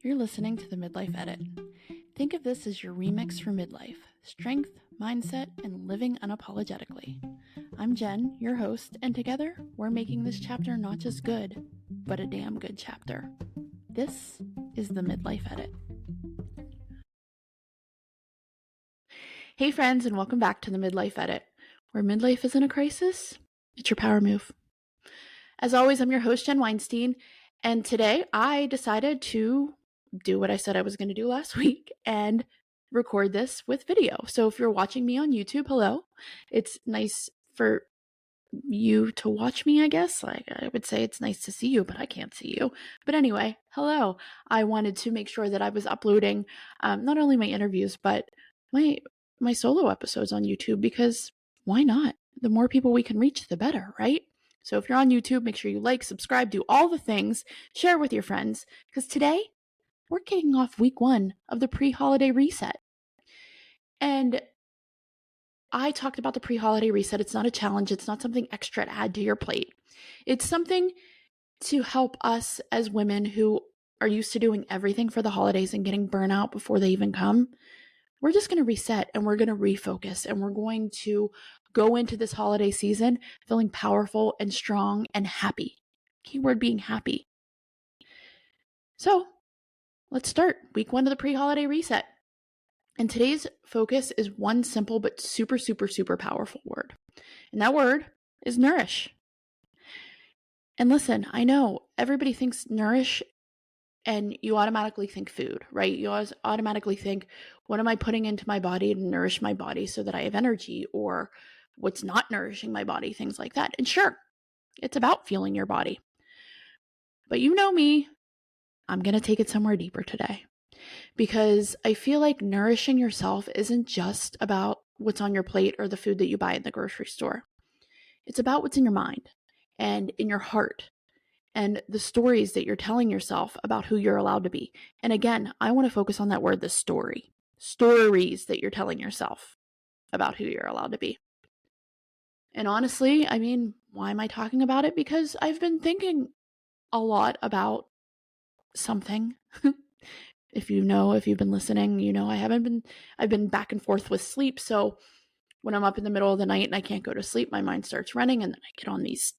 You're listening to the Midlife Edit. Think of this as your remix for midlife, strength, mindset, and living unapologetically. I'm Jen, your host, and together we're making this chapter not just good, but a damn good chapter. This is the Midlife Edit. Hey friends, and welcome back to the Midlife Edit, where midlife isn't a crisis, it's your power move. As always, I'm your host, Jen Weinstein, and today I decided to do what I said I was going to do last week and record this with video. So if you're watching me on YouTube, hello. It's nice for you to watch me, I guess. Like, I would say it's nice to see you, but I can't see you. But anyway, hello. I wanted to make sure that I was uploading not only my interviews, but my solo episodes on YouTube, because why not? The more people we can reach, the better, right? So if you're on YouTube, make sure you like, subscribe, do all the things, share with your friends, because today we're kicking off week 1 of the pre-holiday reset. And I talked about the pre-holiday reset. It's not a challenge. It's not something extra to add to your plate. It's something to help us as women who are used to doing everything for the holidays and getting burnout before they even come. We're just going to reset and we're going to refocus, and we're going to go into this holiday season feeling powerful and strong and happy. Keyword being happy. So let's start week 1 of the pre-holiday reset. And today's focus is one simple but super, super, super powerful word. And that word is nourish. And listen, I know everybody thinks nourish and you automatically think food, right? You always automatically think, what am I putting into my body to nourish my body so that I have energy? Or what's not nourishing my body, things like that. And sure, it's about fueling your body. But you know me, I'm going to take it somewhere deeper today. Because I feel like nourishing yourself isn't just about what's on your plate or the food that you buy in the grocery store. It's about what's in your mind and in your heart and the stories that you're telling yourself about who you're allowed to be. And again, I want to focus on that word, the story. Stories that you're telling yourself about who you're allowed to be. And honestly, I mean, why am I talking about it? Because I've been thinking a lot about something. If you've been listening, I've been back and forth with sleep. So when I'm up in the middle of the night and I can't go to sleep, my mind starts running and then I get on these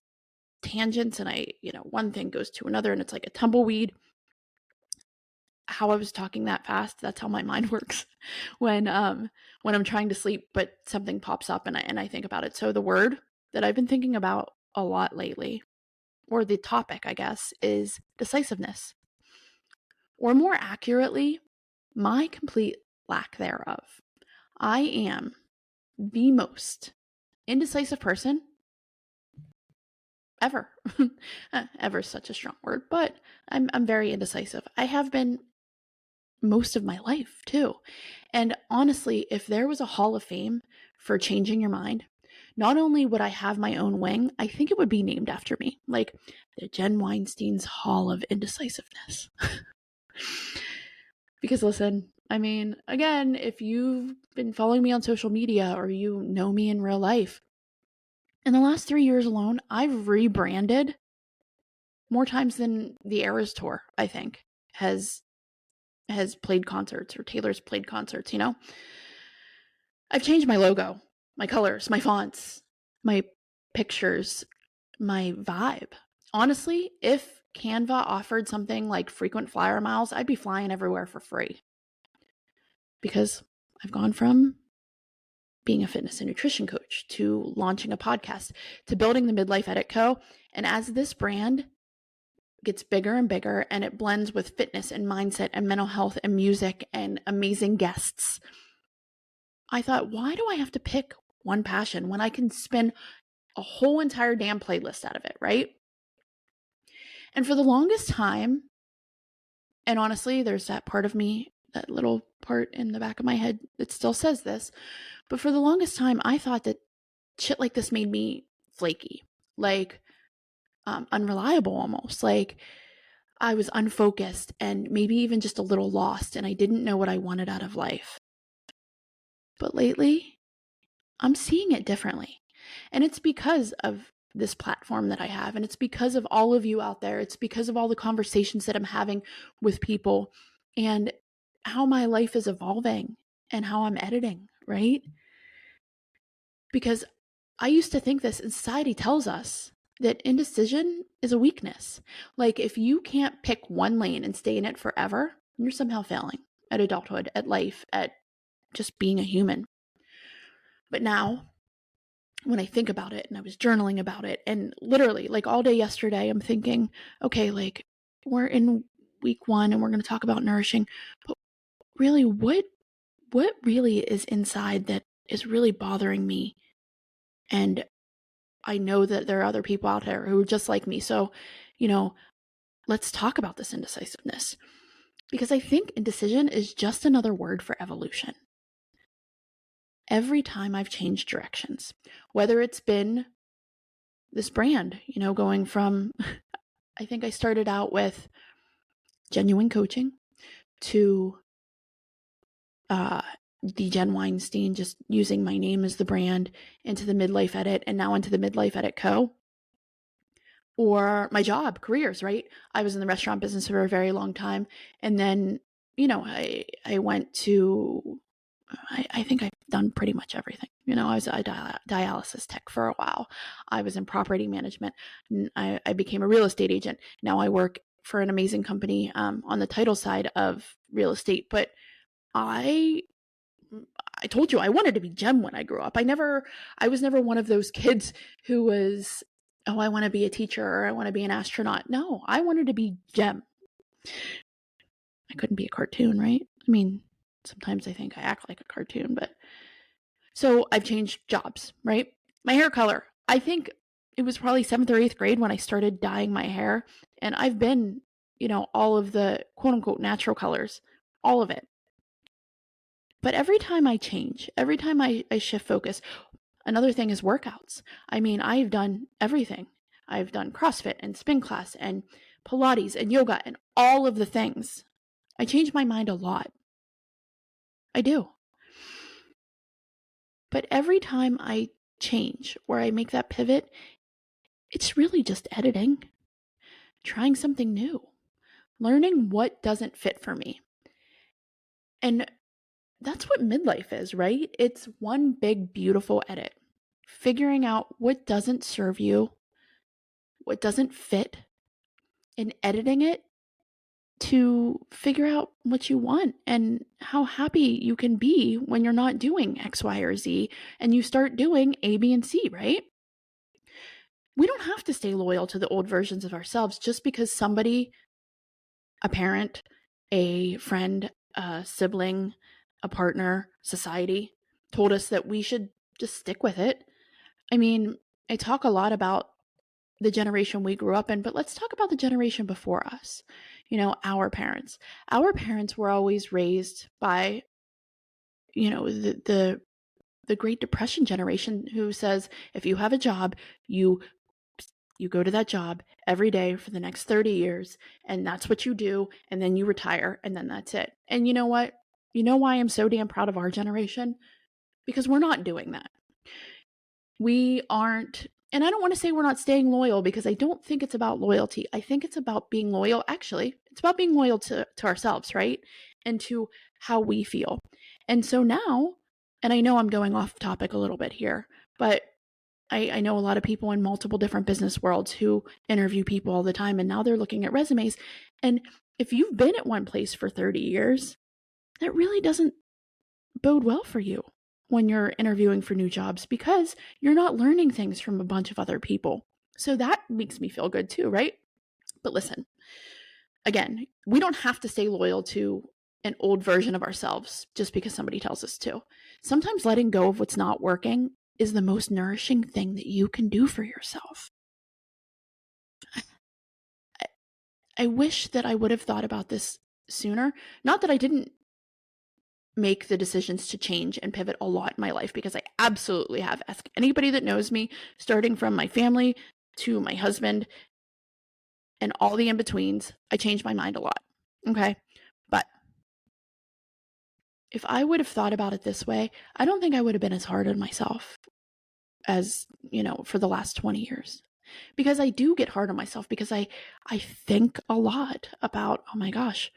tangents and one thing goes to another and it's like a tumbleweed. How I was talking that fast, that's how my mind works when I'm trying to sleep, but something pops up and I think about it. So the word that I've been thinking about a lot lately, or the topic, I guess, is decisiveness. Or more accurately, my complete lack thereof. I am the most indecisive person ever. Ever is such a strong word, but I'm very indecisive. I have been most of my life too. And honestly, if there was a hall of fame for changing your mind, not only would I have my own wing, I think it would be named after me, like the Jen Weinstein's Hall of Indecisiveness. Because listen, I mean, again, if you've been following me on social media or you know me in real life, in the last 3 years alone, I've rebranded more times than the Eras Tour, I think, has played concerts, or Taylor's played concerts, I've changed my logo, my colors, my fonts, my pictures, my vibe. Honestly, if Canva offered something like frequent flyer miles, I'd be flying everywhere for free. Because I've gone from being a fitness and nutrition coach to launching a podcast to building the Midlife Edit Co. And as this brand gets bigger and bigger and it blends with fitness and mindset and mental health and music and amazing guests, I thought, why do I have to pick one passion when I can spin a whole entire damn playlist out of it, right? And for the longest time, and honestly, there's that part of me, that little part in the back of my head that still says this, but for the longest time, I thought that shit like this made me flaky, like unreliable almost, like I was unfocused and maybe even just a little lost and I didn't know what I wanted out of life. But lately, I'm seeing it differently. And it's because of this platform that I have. And it's because of all of you out there. It's because of all the conversations that I'm having with people and how my life is evolving and how I'm editing, right? Because I used to think this, and society tells us that indecision is a weakness. Like if you can't pick one lane and stay in it forever, you're somehow failing at adulthood, at life, at just being a human. But now, when I think about it, and I was journaling about it, and literally like all day yesterday, I'm thinking, okay, like we're in week 1 and we're going to talk about nourishing, but really what really is inside that is really bothering me? And I know that there are other people out there who are just like me. So, let's talk about this indecisiveness, because I think indecision is just another word for evolution. Every time I've changed directions, whether it's been this brand, going from, I think I started out with genuine coaching to the Jen Weinstein, just using my name as the brand, into the Midlife Edit, and now into the Midlife Edit Co. Or my job, careers, right? I was in the restaurant business for a very long time. And then, I went to, I think I've done pretty much everything. I was a dialysis tech for a while. I was in property management. I became a real estate agent. Now I work for an amazing company on the title side of real estate. But I told you I wanted to be Jem when I grew up. I was never one of those kids who was, oh, I want to be a teacher or I want to be an astronaut. No, I wanted to be Jem. I couldn't be a cartoon, right? I mean, sometimes I think I act like a cartoon, but so I've changed jobs, right? My hair color. I think it was probably 7th or 8th grade when I started dyeing my hair, and I've been, all of the quote unquote natural colors, all of it. But every time I change, every time I shift focus, another thing is workouts. I mean, I've done everything. I've done CrossFit and spin class and Pilates and yoga and all of the things. I change my mind a lot. I do. But every time I change or I make that pivot, it's really just editing, trying something new, learning what doesn't fit for me. And that's what midlife is, right? It's one big, beautiful edit. Figuring out what doesn't serve you, what doesn't fit, and editing it to figure out what you want and how happy you can be when you're not doing X, Y, or Z and you start doing A, B, and C, right? We don't have to stay loyal to the old versions of ourselves just because somebody, a parent, a friend, a sibling, a partner, society, told us that we should just stick with it. I mean, I talk a lot about the generation we grew up in, but let's talk about the generation before us. Our parents. Our parents were always raised by, the Great Depression generation who says if you have a job, you go to that job every day for the next 30 years, and that's what you do, and then you retire, and then that's it. And you know what? You know why I'm so damn proud of our generation? Because we're not doing that. We aren't, and I don't want to say we're not staying loyal, because I don't think it's about loyalty. I think it's about being loyal. Actually, it's about being loyal to ourselves, right? And to how we feel. And so now, and I know I'm going off topic a little bit here, but I know a lot of people in multiple different business worlds who interview people all the time, and now they're looking at resumes. And if you've been at one place for 30 years, that really doesn't bode well for you when you're interviewing for new jobs, because you're not learning things from a bunch of other people. So that makes me feel good too, right? But listen, again, we don't have to stay loyal to an old version of ourselves just because somebody tells us to. Sometimes letting go of what's not working is the most nourishing thing that you can do for yourself. I wish that I would have thought about this sooner. Not that I didn't make the decisions to change and pivot a lot in my life, because I absolutely have. Ask anybody that knows me, starting from my family to my husband and all the in-betweens. I changed my mind a lot. Okay. But if I would have thought about it this way, I don't think I would have been as hard on myself as, for the last 20 years. Because I do get hard on myself, because I think a lot about, oh my gosh,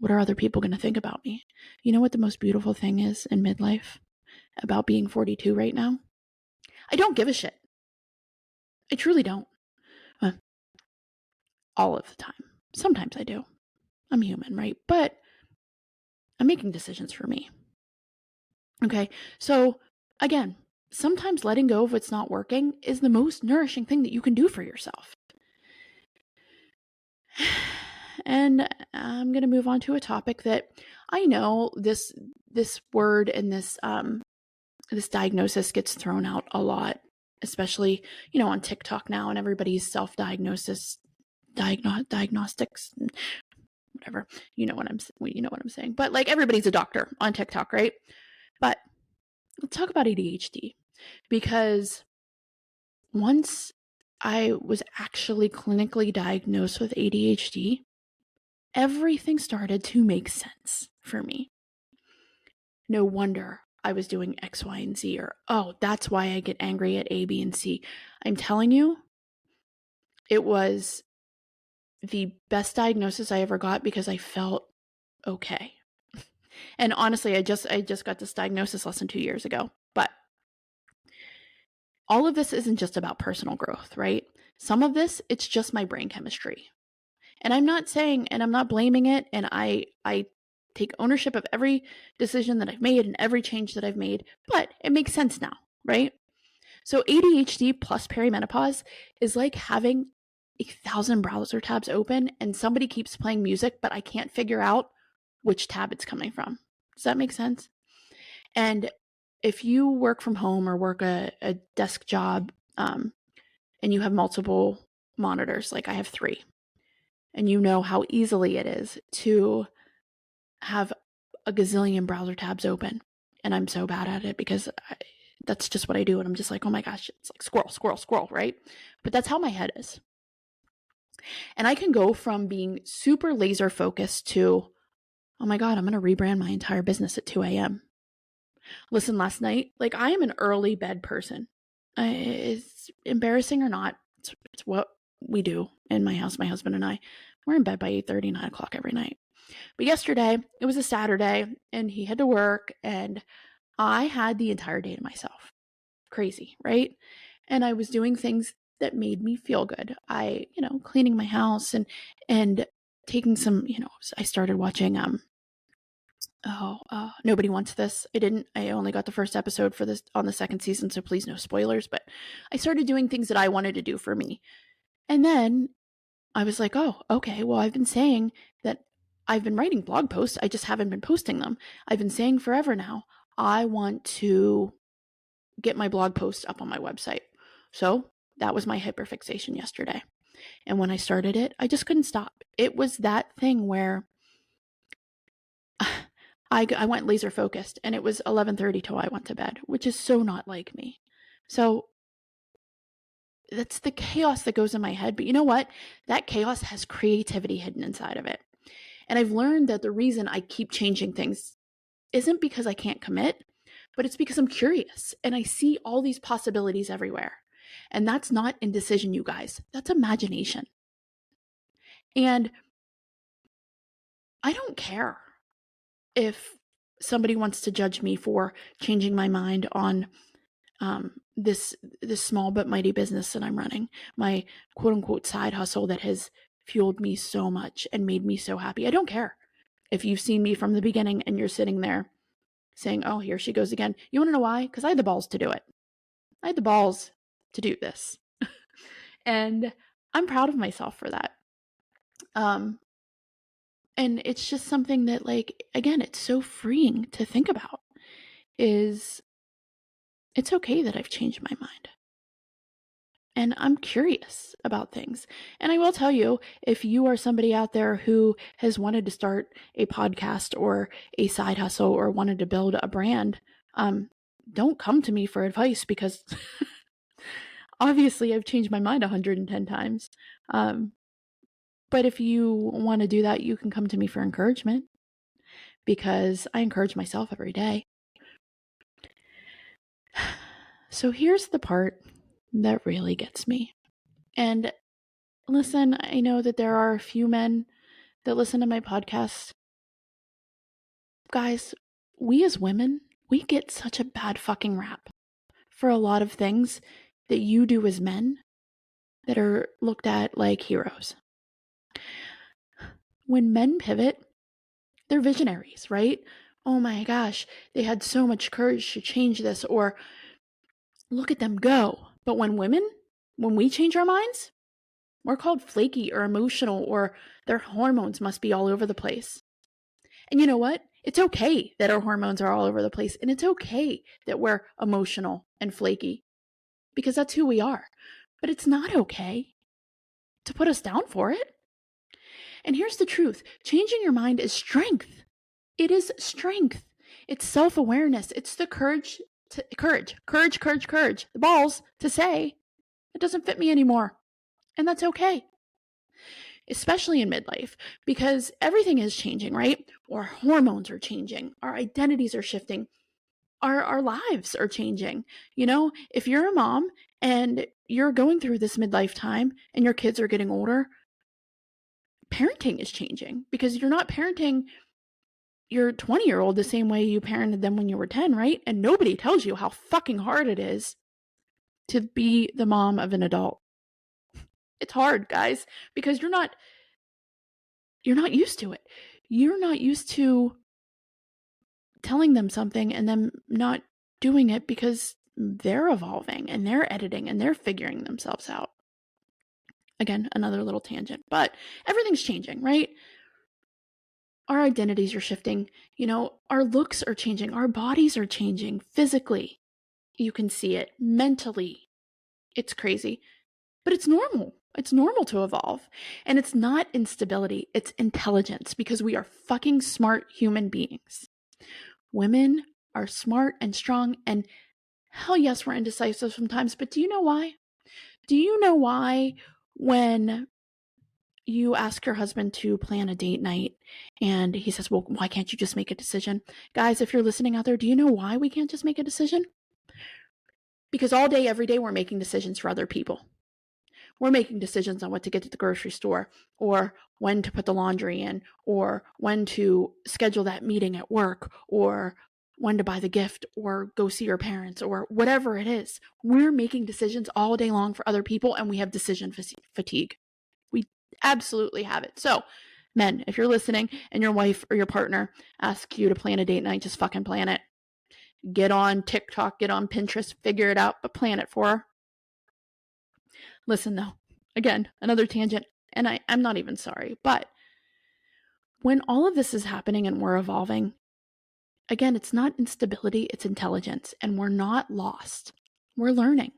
What are other people going to think about me? You know what the most beautiful thing is in midlife about being 42 right now? I don't give a shit. I truly don't. All of the time. Sometimes I do. I'm human, right? But I'm making decisions for me. Okay. So again, sometimes letting go of what's not working is the most nourishing thing that you can do for yourself. And I'm going to move on to a topic that I know this word and this diagnosis gets thrown out a lot, especially, on TikTok now, and everybody's self-diagnosis, diagnostics, whatever. You know what I'm saying. But like everybody's a doctor on TikTok, right? But let's talk about ADHD, because once I was actually clinically diagnosed with ADHD, everything started to make sense for me. No wonder I was doing X, Y, and Z, or, oh, that's why I get angry at A, B, and C. I'm telling you, it was the best diagnosis I ever got because I felt okay. And honestly, I just got this diagnosis less than 2 years ago. But all of this isn't just about personal growth, right? Some of this, it's just my brain chemistry. And I'm not saying, and I'm not blaming it, and I take ownership of every decision that I've made and every change that I've made, but it makes sense now, right? So ADHD plus perimenopause is like having 1,000 browser tabs open and somebody keeps playing music, but I can't figure out which tab it's coming from. Does that make sense? And if you work from home or work a desk job, and you have multiple monitors, like I have 3, and you know how easily it is to have a gazillion browser tabs open. And I'm so bad at it because that's just what I do. And I'm just like, oh my gosh, it's like scroll, scroll, scroll, right? But that's how my head is. And I can go from being super laser focused to, oh my God, I'm going to rebrand my entire business at 2 a.m. Listen, last night, like I am an early bed person. It's embarrassing or not, it's what we do in my house. My husband and I, we're in bed by 8:30, 9 o'clock every night. But yesterday, it was a Saturday, and he had to work, and I had the entire day to myself. Crazy, right? And I was doing things that made me feel good. I, cleaning my house and taking some, I started watching Nobody Wants This. I only got the first episode for this on the second season, so please no spoilers, but I started doing things that I wanted to do for me. And then I was like, oh, okay, well, I've been saying that I've been writing blog posts. I just haven't been posting them. I've been saying forever now, I want to get my blog posts up on my website. So that was my hyperfixation yesterday. And when I started it, I just couldn't stop. It was that thing where I went laser focused, and it was 11:30 till I went to bed, which is so not like me. So that's the chaos that goes in my head. But you know what? That chaos has creativity hidden inside of it. And I've learned that the reason I keep changing things isn't because I can't commit, but it's because I'm curious and I see all these possibilities everywhere. And that's not indecision, you guys. That's imagination. And I don't care if somebody wants to judge me for changing my mind on this small but mighty business that I'm running, my quote unquote side hustle that has fueled me so much and made me so happy. I don't care if you've seen me from the beginning and you're sitting there saying, oh, here she goes again. You want to know why? Because I had the balls to do it. I had the balls to do this. And I'm proud of myself for that. And it's just something that, like, again, it's so freeing to think about, is it's okay that I've changed my mind. And I'm curious about things. And I will tell you, if you are somebody out there who has wanted to start a podcast or a side hustle or wanted to build a brand, don't come to me for advice, because obviously I've changed my mind 110 times. But if you want to do that, you can come to me for encouragement, because I encourage myself every day. So here's the part that really gets me. And listen, I know that there are a few men that listen to my podcast, guys, we as women, we get such a bad fucking rap for a lot of things that you do as men that are looked at like heroes. When men pivot, they're visionaries, right? Oh my gosh, they had so much courage to change this, or look at them go. But when we change our minds, we're called flaky or emotional, or their hormones must be all over the place. And you know what? It's okay that our hormones are all over the place, and it's okay that we're emotional and flaky, because that's who we are. But it's not okay to put us down for it. And here's the truth. Changing your mind is strength. It is strength. It's self-awareness. It's the courage, the balls to say, it doesn't fit me anymore. And that's okay. Especially in midlife, because everything is changing, right? Our hormones are changing. Our identities are shifting. Our lives are changing. You know, if you're a mom and you're going through this midlife time and your kids are getting older, parenting is changing, because you're not parenting your 20-year-old the same way you parented them when you were 10, right? And nobody tells you how fucking hard it is to be the mom of an adult. It's hard, guys, because you're not used to it. You're not used to telling them something and them not doing it, because they're evolving and they're editing and they're figuring themselves out. Again, another little tangent, but everything's changing, right? Our identities are shifting. You know, our looks are changing. Our bodies are changing physically. You can see it mentally. It's crazy, but it's normal. It's normal to evolve. And it's not instability, it's intelligence, because we are fucking smart human beings. Women are smart and strong, and hell yes, we're indecisive sometimes, but do you know why? Do you know why when you ask your husband to plan a date night and he says, well, why can't you just make a decision? Guys, if you're listening out there, do you know why we can't just make a decision? Because all day, every day, we're making decisions for other people. We're making decisions on what to get to the grocery store, or when to put the laundry in, or when to schedule that meeting at work, or when to buy the gift, or go see your parents, or whatever it is. We're making decisions all day long for other people, and we have decision fatigue. We absolutely have it. So, men, if you're listening and your wife or your partner asks you to plan a date night, just fucking plan it. Get on TikTok, get on Pinterest, figure it out, but plan it for her. Listen, though, again, another tangent, and I'm not even sorry, but when all of this is happening and we're evolving, again, it's not instability, it's intelligence, and we're not lost. We're learning.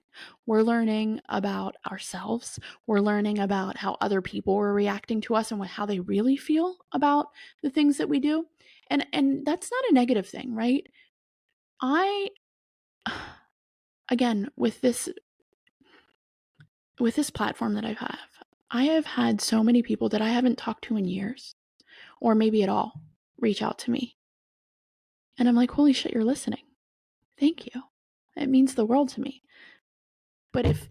We're learning about ourselves. We're learning about how other people are reacting to us and how they really feel about the things that we do. And that's not a negative thing, right? Again, with this platform that I have had so many people that I haven't talked to in years, or maybe at all, reach out to me. And I'm like, holy shit, you're listening. Thank you. It means the world to me. But if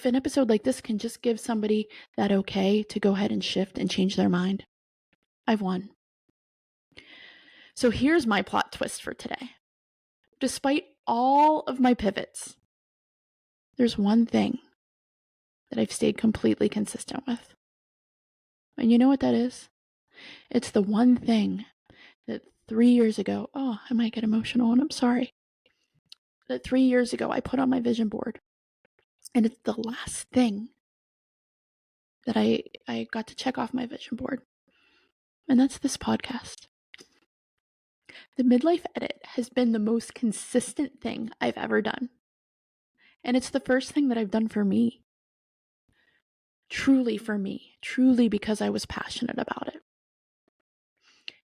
an episode like this can just give somebody that okay to go ahead and shift and change their mind, I've won. So here's my plot twist for today. Despite all of my pivots, there's one thing that I've stayed completely consistent with. And you know what that is? It's the one thing that 3 years ago, oh, I might get emotional and I'm sorry, that 3 years ago I put on my vision board. And it's the last thing that I got to check off my vision board. And that's this podcast. The Midlife Edit has been the most consistent thing I've ever done. And it's the first thing that I've done for me. Truly for me. Truly because I was passionate about it.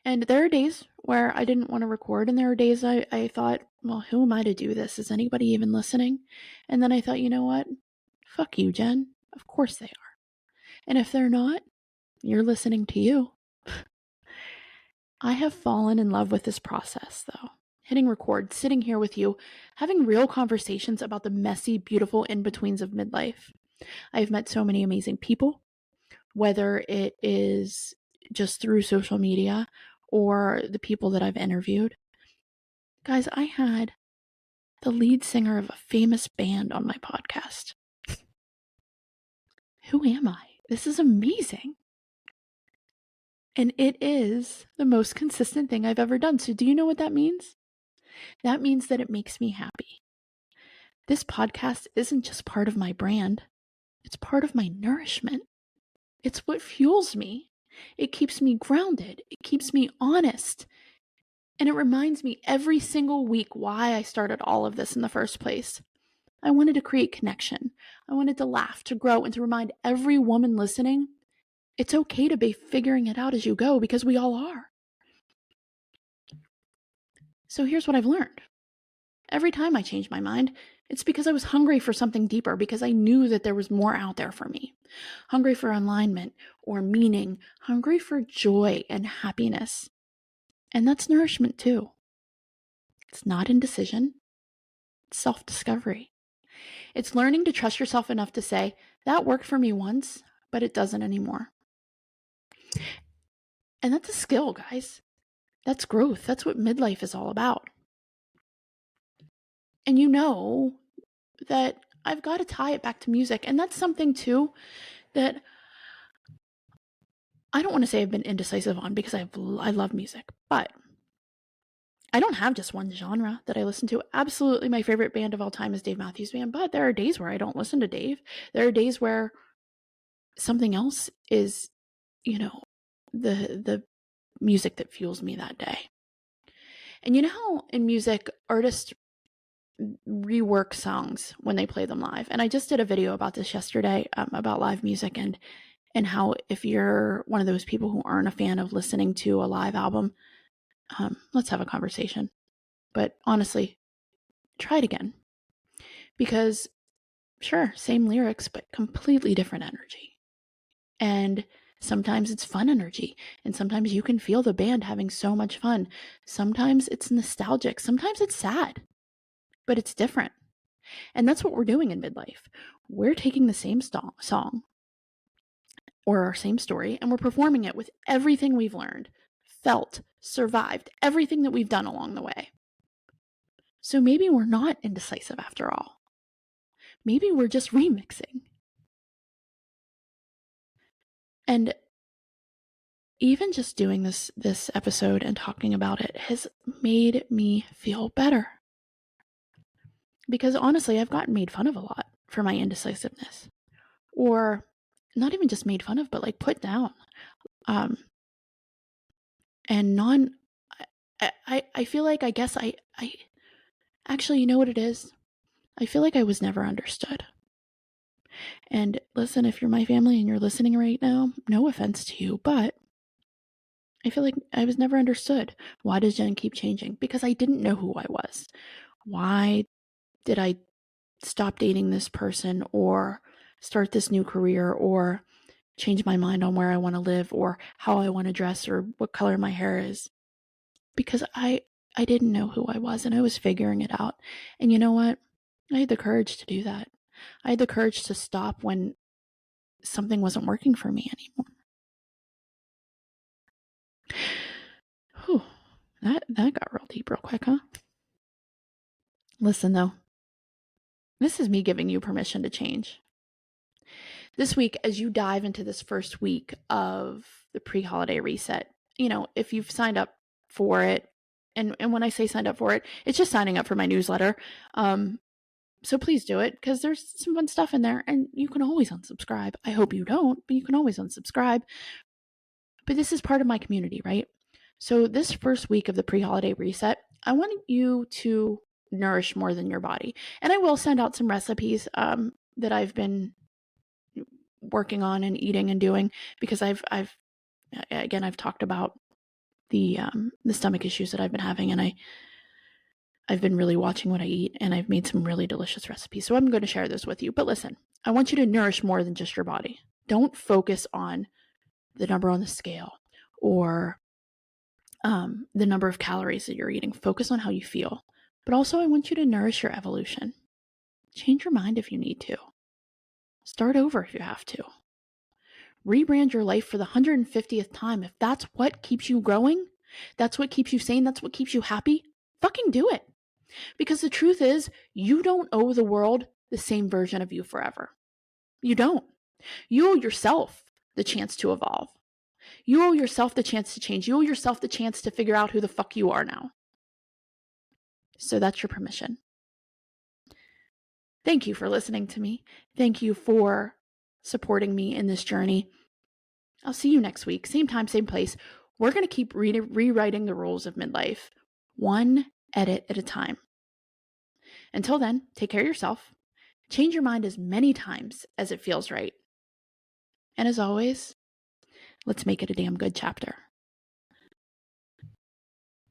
And there are days where I didn't want to record, and there are days I thought, well, who am I to do this? Is anybody even listening? And then I thought, you know what? Fuck you, Jen. Of course they are. And if they're not, you're listening to you. I have fallen in love with this process, though. Hitting record, sitting here with you, having real conversations about the messy, beautiful in-betweens of midlife. I've met so many amazing people, whether it is just through social media or the people that I've interviewed. Guys, I had the lead singer of a famous band on my podcast. Who am I? This is amazing. And it is the most consistent thing I've ever done. So do you know what that means? That means that it makes me happy. This podcast isn't just part of my brand. It's part of my nourishment. It's what fuels me. It keeps me grounded. It keeps me honest. And it reminds me every single week why I started all of this in the first place. I wanted to create connection. I wanted to laugh, to grow, and to remind every woman listening, it's okay to be figuring it out as you go, because we all are. So here's what I've learned. Every time I change my mind, it's because I was hungry for something deeper, because I knew that there was more out there for me. Hungry for alignment or meaning, hungry for joy and happiness. And that's nourishment too. It's not indecision. It's self-discovery. It's learning to trust yourself enough to say, that worked for me once, but it doesn't anymore. And that's a skill, guys. That's growth. That's what midlife is all about. And you know that I've got to tie it back to music. And that's something too that I don't want to say I've been indecisive on, because I love music, but I don't have just one genre that I listen to. Absolutely my favorite band of all time is Dave Matthews Band, but there are days where I don't listen to Dave. There are days where something else is, the music that fuels me that day. And you know how in music, artists rework songs when they play them live. And I just did a video about this yesterday, about live music, and how if you're one of those people who aren't a fan of listening to a live album, let's have a conversation. But honestly, try it again. Because sure, same lyrics, but completely different energy. And sometimes it's fun energy, and sometimes you can feel the band having so much fun. Sometimes it's nostalgic, sometimes it's sad, but it's different. And that's what we're doing in midlife. We're taking the same song or our same story, and we're performing it with everything we've learned, felt, survived, everything that we've done along the way. So maybe we're not indecisive after all. Maybe we're just remixing. And even just doing this episode and talking about it has made me feel better. Because honestly, I've gotten made fun of a lot for my indecisiveness. Or not even just made fun of, but like put down. And I feel like, I guess I actually, you know what it is? I feel like I was never understood. And listen, if you're my family and you're listening right now, no offense to you, but I feel like I was never understood. Why does Jen keep changing? Because I didn't know who I was. Why did I stop dating this person, or start this new career, or change my mind on where I want to live, or how I want to dress, or what color my hair is? Because I didn't know who I was, and I was figuring it out. And you know what? I had the courage to do that. I had the courage to stop when something wasn't working for me anymore. Whew, that got real deep real quick, huh? Listen though, this is me giving you permission to change. This week, as you dive into this first week of the pre-holiday reset, if you've signed up for it, and when I say signed up for it, it's just signing up for my newsletter. So please do it, because there's some fun stuff in there, and you can always unsubscribe. I hope you don't, but you can always unsubscribe. But this is part of my community, right? So this first week of the pre-holiday reset, I want you to nourish more than your body. And I will send out some recipes that I've been working on and eating and doing, because I've talked about the stomach issues that I've been having, and I've been really watching what I eat, and I've made some really delicious recipes. So I'm going to share this with you. But listen, I want you to nourish more than just your body. Don't focus on the number on the scale, or the number of calories that you're eating. Focus on how you feel. But also, I want you to nourish your evolution. Change your mind if you need to. Start over if you have to. Rebrand your life for the 150th time. If that's what keeps you growing, that's what keeps you sane, that's what keeps you happy, fucking do it. Because the truth is, you don't owe the world the same version of you forever. You don't. You owe yourself the chance to evolve. You owe yourself the chance to change. You owe yourself the chance to figure out who the fuck you are now. So that's your permission. Thank you for listening to me. Thank you for supporting me in this journey. I'll see you next week. Same time, same place. We're going to keep rewriting the rules of midlife, one edit at a time. Until then, take care of yourself. Change your mind as many times as it feels right. And as always, let's make it a damn good chapter.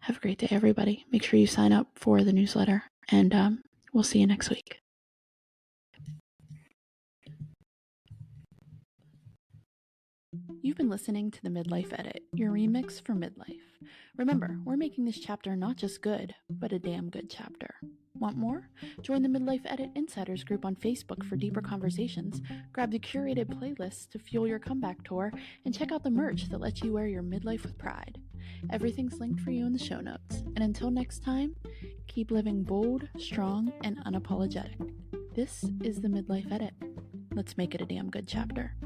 Have a great day, everybody. Make sure you sign up for the newsletter, and we'll see you next week. You've been listening to the Midlife Edit, your remix for midlife. Remember, we're making this chapter not just good, but a damn good chapter. Want more? Join the Midlife Edit Insiders group on Facebook for deeper conversations, grab the curated playlists to fuel your comeback tour, and check out the merch that lets you wear your midlife with pride. Everything's linked for you in the show notes. And until next time, keep living bold, strong, and unapologetic. This is the Midlife Edit. Let's make it a damn good chapter.